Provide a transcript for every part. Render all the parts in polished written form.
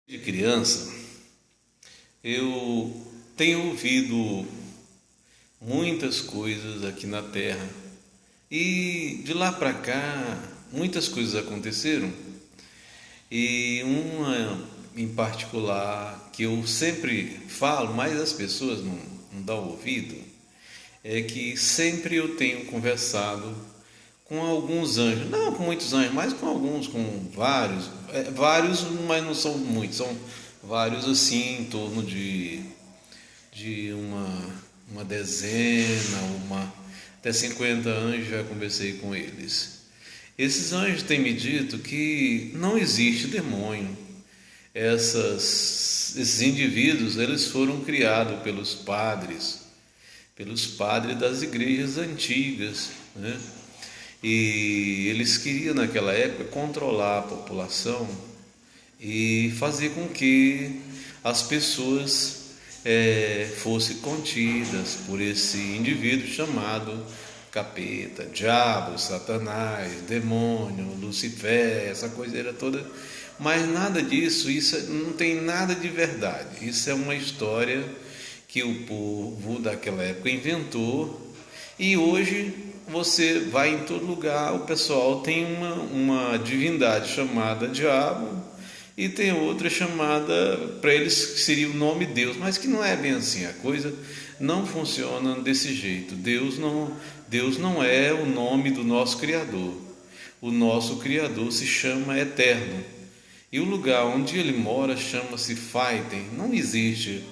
De criança, eu tenho ouvido muitas coisas aqui na Terra e de lá para cá muitas coisas aconteceram e uma em particular que eu sempre falo, mas as pessoas não dão ouvido, é que sempre eu tenho conversado com alguns anjos, não com muitos anjos, mas com alguns, com vários, vários, mas não são muitos, são vários assim, em torno de uma dezena, até 50 anjos já conversei com eles. Esses anjos têm me dito que não existe demônio. Esses indivíduos, eles foram criados pelos padres das igrejas antigas, né? E eles queriam naquela época controlar a população e fazer com que as pessoas fossem contidas por esse indivíduo chamado capeta, diabo, satanás, demônio, Lucifer, essa coiseira toda. Mas nada disso, isso não tem nada de verdade. Isso é uma história que o povo daquela época inventou e hoje você vai em todo lugar, o pessoal tem uma divindade chamada diabo e tem outra chamada, para eles que seria o nome Deus, mas que não é bem assim, a coisa não funciona desse jeito. Deus não é o nome do nosso Criador. O nosso Criador se chama Eterno e o lugar onde ele mora chama-se Faiten. Não existe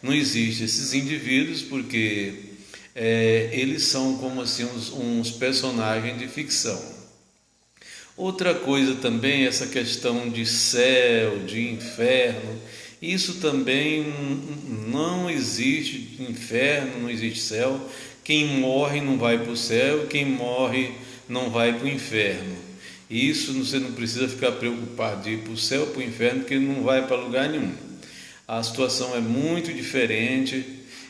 esses indivíduos porque eles são como assim uns personagens de ficção. Outra coisa também, essa questão de céu, de inferno, isso também não existe inferno, não existe céu. Quem morre não vai para o céu, quem morre não vai para o inferno. Isso você não precisa ficar preocupado de ir para o céu ou para o inferno, porque ele não vai para lugar nenhum. A situação é muito diferente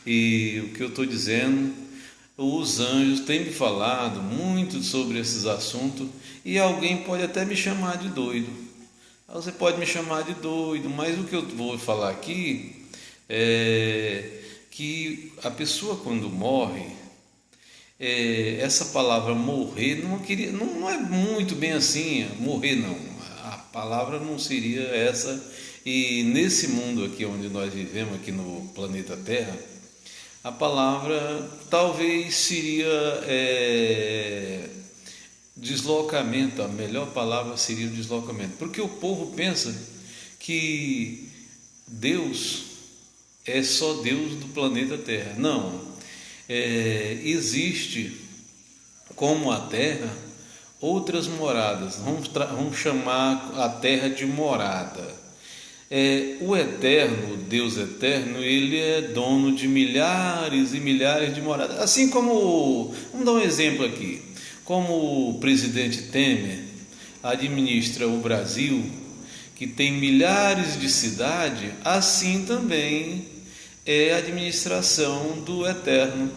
e o que eu estou dizendo, os anjos têm me falado muito sobre esses assuntos e alguém pode até me chamar de doido. Você pode me chamar de doido, mas o que eu vou falar aqui é que a pessoa quando morre, essa palavra morrer não é muito bem assim, morrer não, a palavra não seria essa. E nesse mundo aqui onde nós vivemos, aqui no planeta Terra, a palavra talvez seria deslocamento, a melhor palavra seria o deslocamento, porque o povo pensa que Deus é só Deus do planeta Terra. Não, existe como a Terra outras moradas, vamos chamar a Terra de morada. O Eterno, o Deus Eterno, ele é dono de milhares e milhares de moradas. Assim como, vamos dar um exemplo aqui, como o presidente Temer administra o Brasil, que tem milhares de cidades, assim também é a administração do Eterno.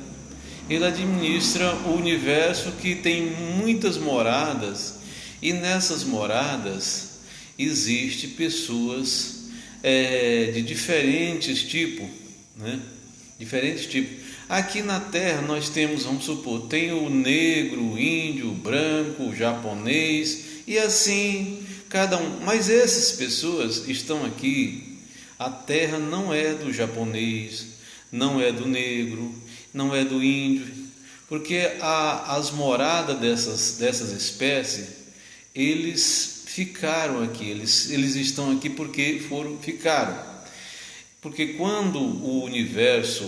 Ele administra o universo que tem muitas moradas e nessas moradas existem pessoas de diferentes tipos, né? Diferentes tipos. Aqui na Terra nós temos, vamos supor, tem o negro, o índio, o branco, o japonês e assim cada um. Mas essas pessoas estão aqui. A Terra não é do japonês, não é do negro, não é do índio, porque as moradas dessas espécies, eles ficaram aqui, eles estão aqui porque ficaram. Porque quando o universo,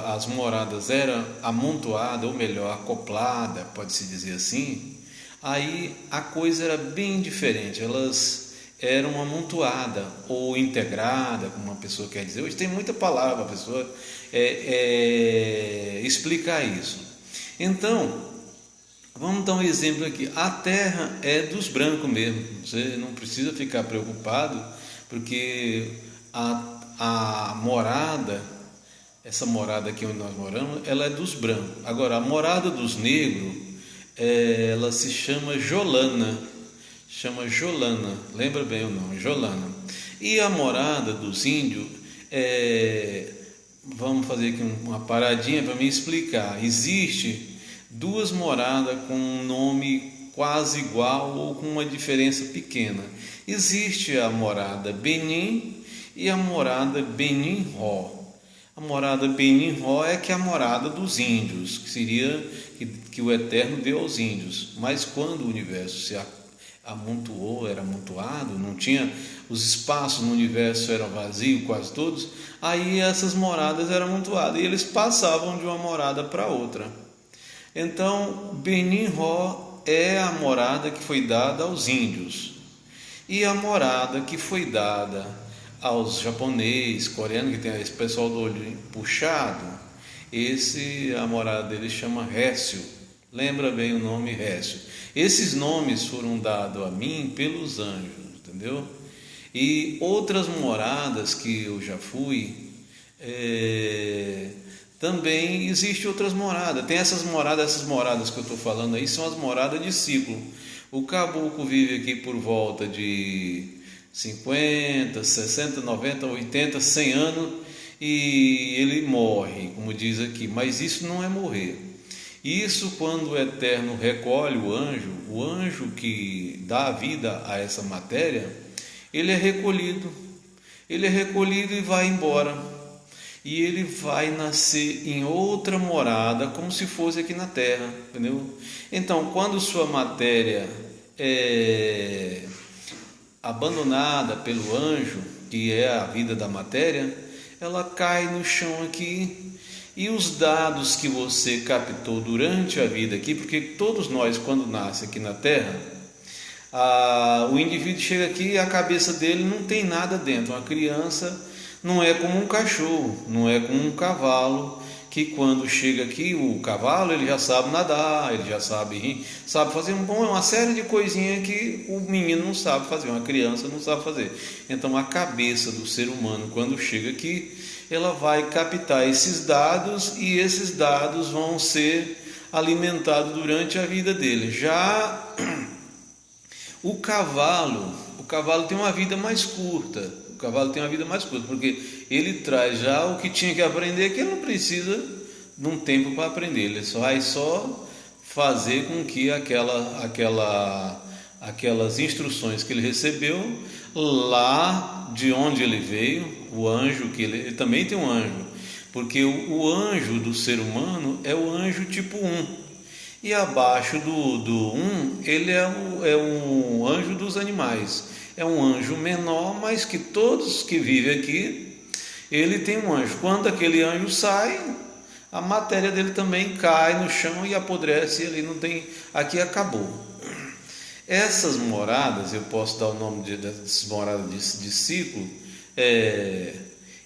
as moradas eram amontoadas, ou melhor, acopladas, pode-se dizer assim, aí a coisa era bem diferente, elas eram amontoadas ou integradas, como uma pessoa quer dizer. Hoje tem muita palavra, a pessoa explicar isso. Então, vamos dar um exemplo aqui. A Terra é dos brancos mesmo. Você não precisa ficar preocupado, porque a morada, essa morada aqui onde nós moramos, ela é dos brancos. Agora, a morada dos negros, ela se chama Jolana. Lembra bem o nome, Jolana. E a morada dos índios, vamos fazer aqui uma paradinha para me explicar. Existe duas moradas com um nome quase igual ou com uma diferença pequena. Existe a morada Benin e a morada Benin-Ró. A morada Benin-Ró é que é a morada dos índios, que seria que o Eterno deu aos índios. Mas quando o universo se amontoou, era amontoado, não tinha, os espaços no universo eram vazios, quase todos, aí essas moradas eram amontoadas e eles passavam de uma morada para outra. Então, Benin-Ró é a morada que foi dada aos índios, e a morada que foi dada aos japoneses, coreanos, que tem esse pessoal do olho puxado, a morada deles chama Récio. Lembra bem o nome Récio. Esses nomes foram dados a mim pelos anjos, entendeu? E outras moradas que eu já fui, também existem outras moradas. Tem essas moradas que eu estou falando aí, são as moradas de ciclo. O caboclo vive aqui por volta de 50, 60, 90, 80, 100 anos e ele morre, como diz aqui. Mas isso não é morrer. Isso quando o Eterno recolhe o anjo que dá vida a essa matéria, ele é recolhido e vai embora. E ele vai nascer em outra morada, como se fosse aqui na Terra, entendeu? Então, quando sua matéria é abandonada pelo anjo, que é a vida da matéria, ela cai no chão aqui, e os dados que você captou durante a vida aqui, porque todos nós, quando nasce aqui na Terra, o indivíduo chega aqui e a cabeça dele não tem nada dentro. Uma criança não é como um cachorro, não é como um cavalo, que quando chega aqui, o cavalo ele já sabe nadar, ele já sabe fazer uma série de coisinhas que o menino não sabe fazer, uma criança não sabe fazer. Então a cabeça do ser humano, quando chega aqui, ela vai captar esses dados e esses dados vão ser alimentados durante a vida dele. Já o cavalo tem uma vida mais curta. O cavalo tem uma vida mais curta, porque ele traz já o que tinha que aprender, que ele não precisa de um tempo para aprender. Ele vai só fazer com que aquelas instruções que ele recebeu lá de onde ele veio, o anjo, que ele também tem um anjo, porque o anjo do ser humano é o anjo tipo 1. E abaixo do 1, ele é um anjo dos animais. É um anjo menor, mas que todos que vivem aqui, ele tem um anjo. Quando aquele anjo sai, a matéria dele também cai no chão e apodrece, ele não tem, aqui acabou. Essas moradas, eu posso dar o nome dessas moradas de ciclo,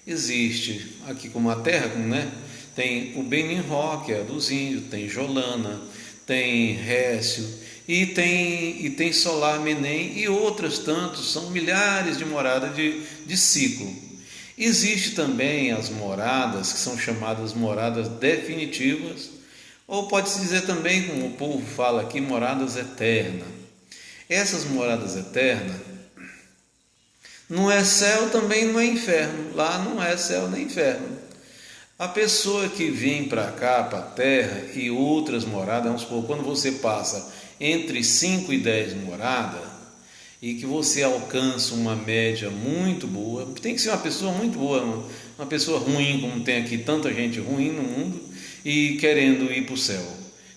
existe aqui como a Terra, né? Tem o Benin-Ró, que é dos índios, tem Jolana, tem Récio, e tem Solar Menem e outras tantas, são milhares de moradas de ciclo. Existe também as moradas que são chamadas moradas definitivas, ou pode-se dizer também, como o povo fala aqui, moradas eternas. Essas moradas eternas não é céu, também não é inferno. Lá não é céu nem inferno. A pessoa que vem para cá, para a terra, e outras moradas, vamos supor, quando você passa entre 5 e 10 moradas, e que você alcança uma média muito boa, tem que ser uma pessoa muito boa, uma pessoa ruim, como tem aqui tanta gente ruim no mundo, e querendo ir para o céu.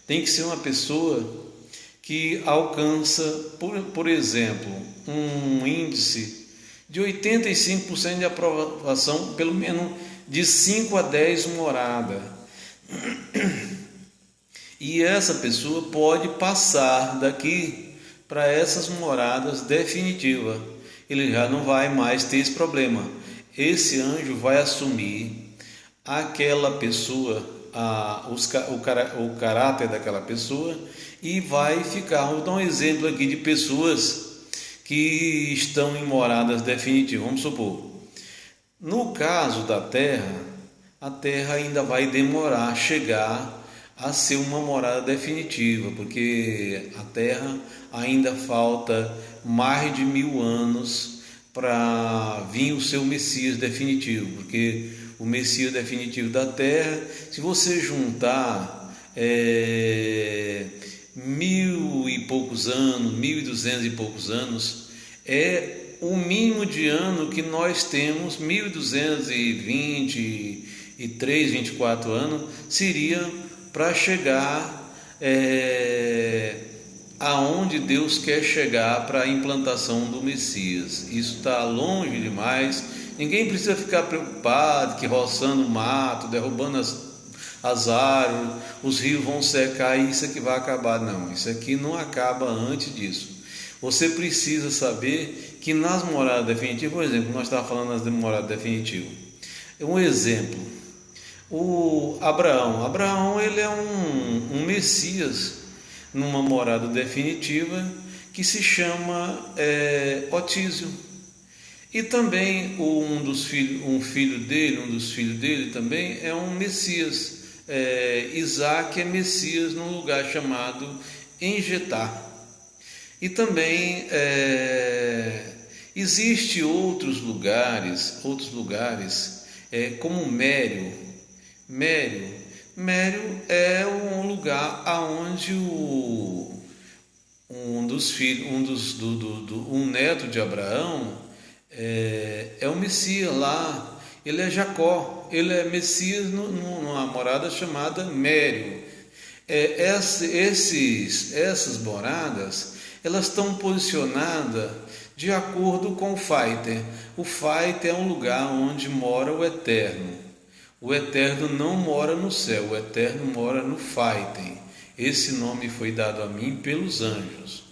Tem que ser uma pessoa que alcança, por exemplo, um índice de 85% de aprovação, pelo menos de 5 a 10 moradas. E essa pessoa pode passar daqui para essas moradas definitivas. Ele já não vai mais ter esse problema. Esse anjo vai assumir aquela pessoa, o caráter daquela pessoa, e vai ficar. Vou dar um exemplo aqui de pessoas que estão em moradas definitivas. Vamos supor, no caso da Terra, a Terra ainda vai demorar a chegar a ser uma morada definitiva, porque a Terra ainda falta mais de 1000 anos para vir o seu Messias definitivo, porque o Messias definitivo da terra, se você juntar 1000 e poucos anos, 1200 e poucos anos, é o mínimo de ano que nós temos. 1223, 24 anos seria para chegar aonde Deus quer chegar para a implantação do Messias. Isso está longe demais. Ninguém precisa ficar preocupado que roçando mato, derrubando as árvores, os rios vão secar e isso aqui vai acabar. Não, isso aqui não acaba antes disso. Você precisa saber que nas moradas definitivas, por exemplo, nós estávamos falando das moradas definitivas. Um exemplo, o Abraão ele é um Messias numa morada definitiva que se chama Otísio. E também um dos filhos dele também é um Messias. Isaac é Messias num lugar chamado Engetá. E também existe outros lugares como Mério. Mério é um lugar aonde um neto de Abraão é o Messias lá. Ele é Jacó, ele é Messias numa morada chamada Mério. Essas moradas, elas estão posicionadas de acordo com o Faiter. O Faiter é um lugar onde mora o Eterno. O Eterno não mora no céu, o Eterno mora no Faiter. Esse nome foi dado a mim pelos anjos.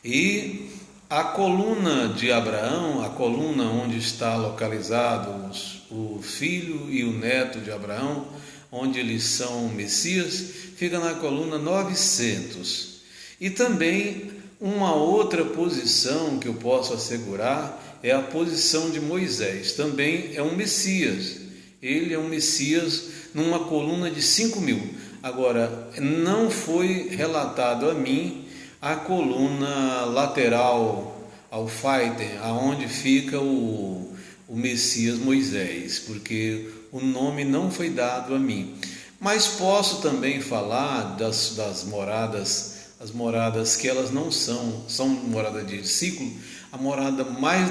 E a coluna de Abraão, a coluna onde está localizado o filho e o neto de Abraão, onde eles são Messias, fica na coluna 900. E também uma outra posição que eu posso assegurar é a posição de Moisés. Também é um Messias. Ele é um Messias numa coluna de 5.000. Agora, não foi relatado a mim a coluna lateral ao Faiter, aonde fica o Messias Moisés, porque o nome não foi dado a mim. Mas posso também falar das moradas, as moradas que elas não são moradas de ciclo. A morada mais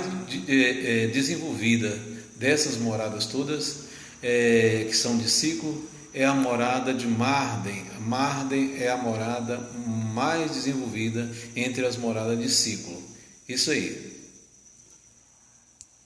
desenvolvida dessas moradas todas, que são de ciclo, é a morada de Marden. Marden é a morada mais desenvolvida entre as moradas de ciclo. Isso aí.